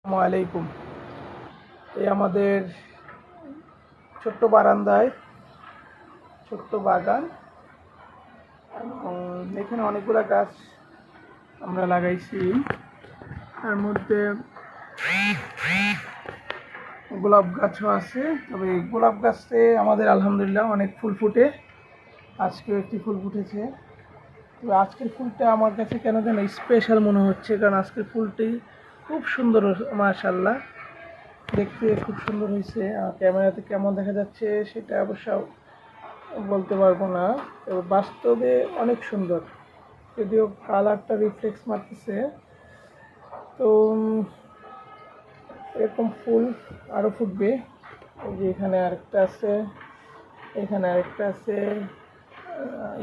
আসসালামু আলাইকুম। এই আমাদের ছোট্ট বারান্দায় ছোট্ট বাগান, এবং এখানে অনেকগুলো গাছ আমরা লাগাইছি। তার মধ্যে গোলাপ গাছও আছে। তবে এই গোলাপ গাছে আমাদের আলহামদুলিল্লাহ অনেক ফুল ফুটে। আজকেও একটি ফুল ফুটেছে। তবে আজকের ফুলটা আমার কাছে কেন যেন স্পেশাল মনে হচ্ছে, কারণ আজকের ফুলটি খুব সুন্দর, মাশাআল্লাহ দেখতে খুব সুন্দর হয়েছে। আর ক্যামেরাতে কেমন দেখা যাচ্ছে সেটা অবশ্য বলতে পারবো না, তবে বাস্তবে অনেক সুন্দর, যদিও কালারটা রিফ্লেক্স মারতেছে। তো এরকম ফুল আরও ফুটবে। এই যে এখানে আরেকটা আছে, এখানে আরেকটা আছে।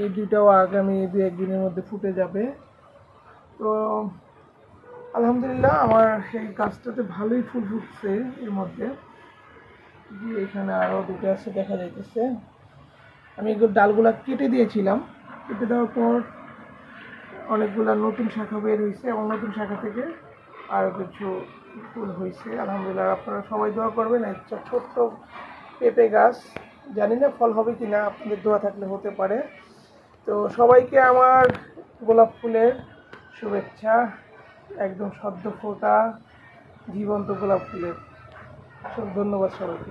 এই দুইটাও আগামী 2-1 দিনের মধ্যে ফুটে যাবে। তো আলহামদুলিল্লাহ আমার সেই গাছটাতে ভালোই ফুল ফুটছে। এর মধ্যে যে এখানে আরও দুটো আছে দেখা যাইতেছে। আমি এগুলো ডালগুলা কেটে দিয়েছিলাম, কেটে দেওয়ার পর অনেকগুলো নতুন শাখা বের হয়েছে, এবং নতুন শাখা থেকে আরও কিছু ফুল হয়েছে আলহামদুলিল্লাহ। আপনারা সবাই দোয়া করবেন। একটা ছোট্ট পেঁপে গাছ, জানি না ফল হবে কিনা, আপনাদের দোয়া থাকলে হতে পারে। তো সবাইকে আমার গোলাপ ফুলের শুভেচ্ছা, একদম সদ্য ফোটা জীবন্ত গোলাপ ফুলের। ধন্যবাদ সবাইকে।